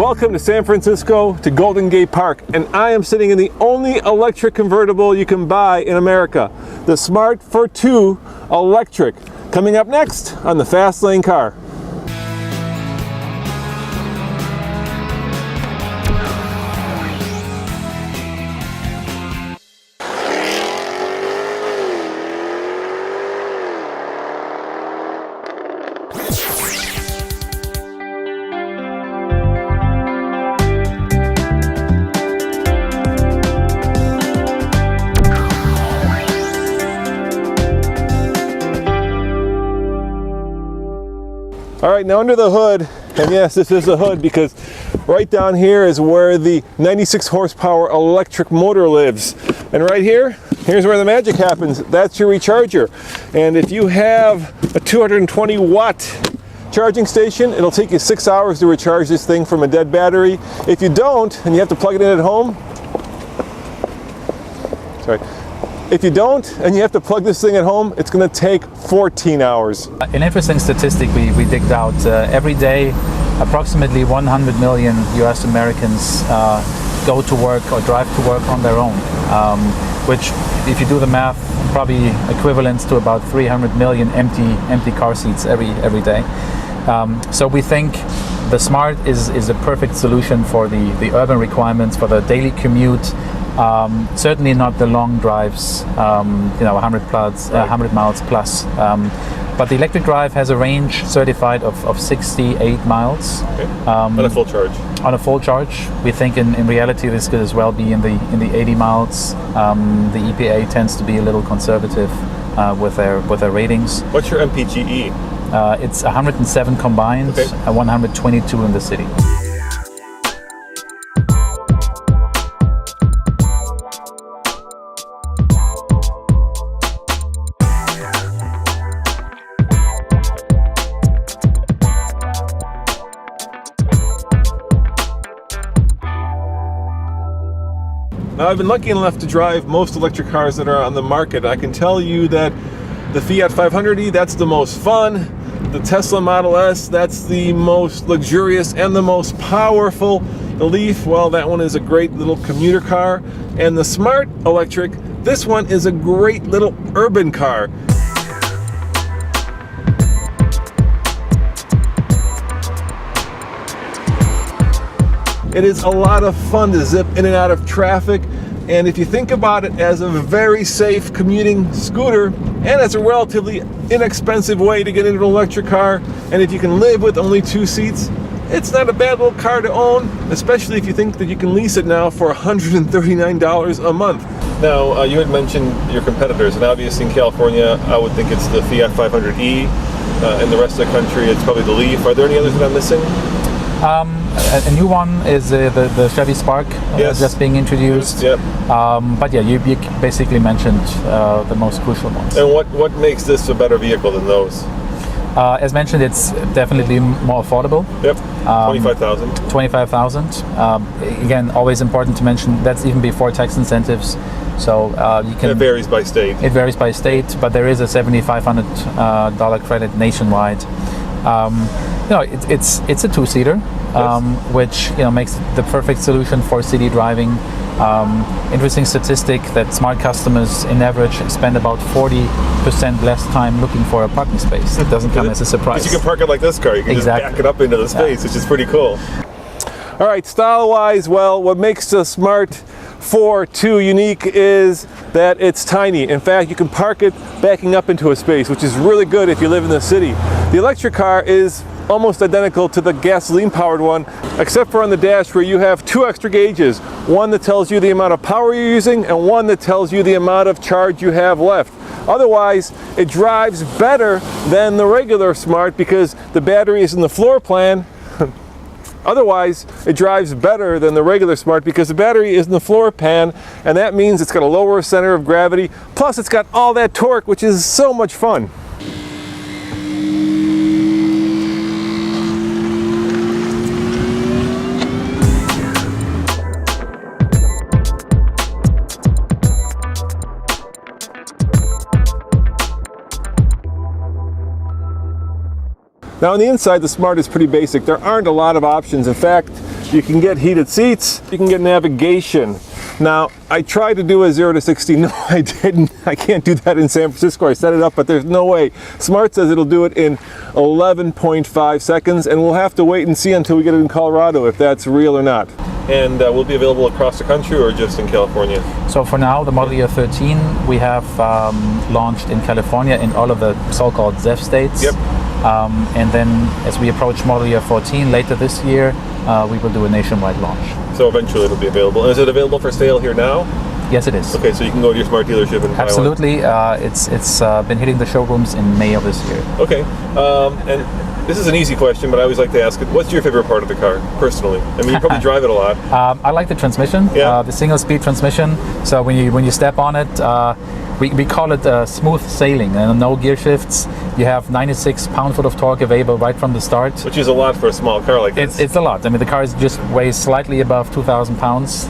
Welcome to San Francisco, to Golden Gate Park, and I am sitting in the only electric convertible you can buy in America, the Smart Fortwo Electric. Coming up next on the Fast Lane Car. All right, now under the hood, and yes, this is the hood because right down here is where the 96 horsepower electric motor lives. And right here, here's where the magic happens. That's your recharger. And if you have a 220 watt charging station, it'll take you 6 hours to recharge this thing from a dead battery. If you don't, and you have to plug it in at home, if you don't, and you have to plug this thing at home, it's going to take 14 hours. An interesting statistic we digged out. Every day, approximately 100 million US Americans go to work or drive to work on their own, which, if you do the math, probably equivalents to about 300 million empty car seats every day. So we think the Smart is a perfect solution for the urban requirements, for the daily commute. Certainly not the long drives, 100 miles plus. But the electric drive has a range certified of 68 miles. Okay. On a full charge. On a full charge, we think in reality this could as well be in the 80 miles. The EPA tends to be a little conservative with their ratings. What's your MPGe? It's 107 combined, okay. 122 in the city. Now, I've been lucky enough to drive most electric cars that are on the market. I can tell you that the Fiat 500e, that's the most fun. The Tesla Model S, that's the most luxurious and the most powerful. The Leaf, well, that one is a great little commuter car. And the Smart Electric, this one is a great little urban car. It is a lot of fun to zip in and out of traffic, and if you think about it as a very safe commuting scooter, and as a relatively inexpensive way to get into an electric car, and if you can live with only 2 seats, it's not a bad little car to own, especially if you think that you can lease it now for $139 a month. Now, you had mentioned your competitors, and obviously in California, I would think it's the Fiat 500e. In the rest of the country, it's probably the Leaf. Are there any others that I'm missing? A new one is the Chevy Spark, yes. Just being introduced. Yep. But yeah, you basically mentioned the most crucial ones. And what makes this a better vehicle than those? As mentioned, it's definitely more affordable. Yep. 25,000. 25,000. Again, always important to mention that's even before tax incentives. So you can. It varies by state. It varies by state, but there is a $7,500 credit nationwide. It's a 2-seater, yes. Which makes the perfect solution for city driving. Interesting statistic that Smart customers, in average, spend about 40% less time looking for a parking space. It doesn't come as a surprise. Because you can park it like this car. You can exactly. just back it up into the space, which is pretty cool. All right, style-wise, well, what makes the Smart Fortwo unique is that it's tiny. In fact, you can park it backing up into a space, which is really good if you live in the city. The electric car is almost identical to the gasoline-powered one, except for on the dash where you have 2 extra gauges. One that tells you the amount of power you're using, and one that tells you the amount of charge you have left. Otherwise, it drives better than the regular Smart because the battery is in the floor plan. Otherwise, it drives better than the regular Smart because the battery is in the floor pan, and that means it's got a lower center of gravity. Plus, it's got all that torque, which is so much fun. Now on the inside, the Smart is pretty basic. There aren't a lot of options. In fact, You can get heated seats, you can get navigation. Now, I tried to do a 0 to 60. No, I didn't. I can't do that in San Francisco. I set it up, but there's no way. Smart says it'll do it in 11.5 seconds, and we'll have to wait and see until we get it in Colorado if that's real or not. And will be available across the country or just in California? So for now, the Model Year 13 we have launched in California in all of the so-called ZEV states. Yep. And then as we approach Model Year 14 later this year, we will do a nationwide launch. So eventually it'll be available. Is it available for sale here now? Yes, it is. Okay, so you can go to your Smart dealership and absolutely. It's been hitting the showrooms in May of this year. Okay, and this is an easy question, but I always like to ask it. What's your favorite part of the car, personally? I mean, you probably drive it a lot. I like the transmission, the single-speed transmission. So when you step on it, we call it smooth sailing, and no gear shifts. You have 96 pound-foot of torque available right from the start. Which is a lot for a small car like this. It's a lot. I mean, the car just weighs slightly above 2,000 pounds.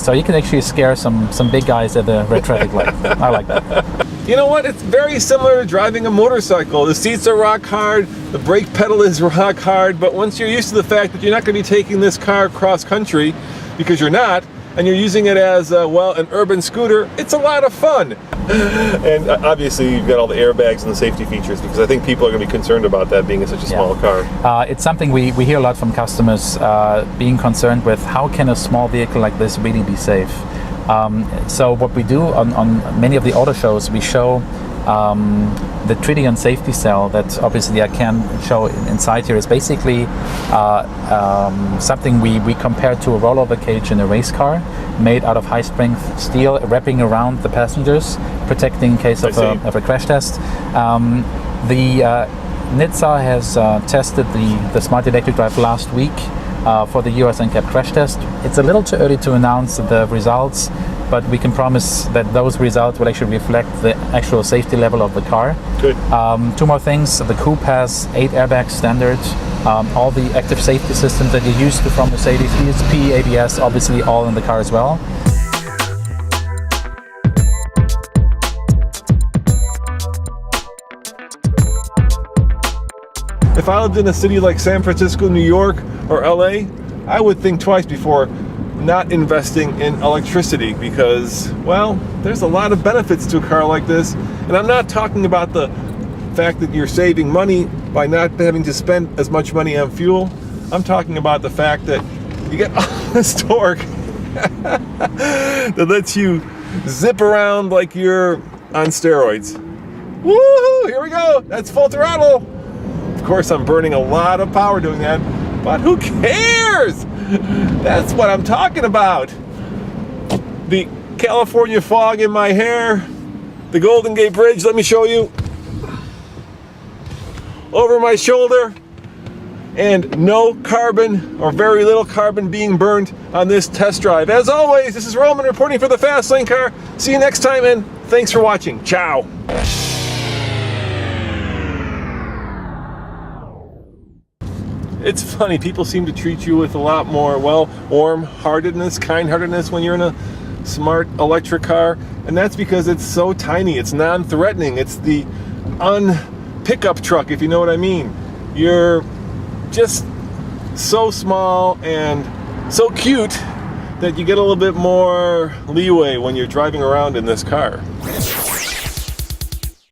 So you can actually scare some big guys at the red traffic light. I like that. You know what? It's very similar to driving a motorcycle. The seats are rock hard, the brake pedal is rock hard, but once you're used to the fact that you're not going to be taking this car cross country, because you're not, and you're using it as, an urban scooter, it's a lot of fun. And obviously you've got all the airbags and the safety features, because I think people are going to be concerned about that being in such a small car. It's something we hear a lot from customers being concerned with. How can a small vehicle like this really be safe? So what we do on many of the auto shows, we show the Tritium safety cell that obviously I can show inside here is basically something we compare to a rollover cage in a race car, made out of high-strength steel, wrapping around the passengers, protecting in case of a crash test. The NHTSA has tested the Smart Electric Drive last week for the US NCAP crash test. It's a little too early to announce the results, but we can promise that those results will actually reflect the actual safety level of the car. Good. Two more things. The coupe has 8 airbags standard. All the active safety systems that you're used to from Mercedes, ESP, ABS, obviously all in the car as well. If I lived in a city like San Francisco, New York, or LA, I would think twice before not investing in electricity because, well, there's a lot of benefits to a car like this. And I'm not talking about the fact that you're saving money by not having to spend as much money on fuel. I'm talking about the fact that you get all this torque that lets you zip around like you're on steroids. Woohoo! Here we go! That's full throttle! Of course, I'm burning a lot of power doing that, but who cares? That's what I'm talking about. The California fog in my hair, the Golden Gate Bridge, let me show you. Over my shoulder, and no carbon or very little carbon being burned on this test drive. As always, this is Roman reporting for the Fast Lane Car. See you next time, and thanks for watching. Ciao. It's funny, people seem to treat you with a lot more, well, warm-heartedness, kind-heartedness when you're in a smart electric car, and that's because it's so tiny, it's non-threatening, it's the pickup truck, if you know what I mean. You're just so small and so cute that you get a little bit more leeway when you're driving around in this car.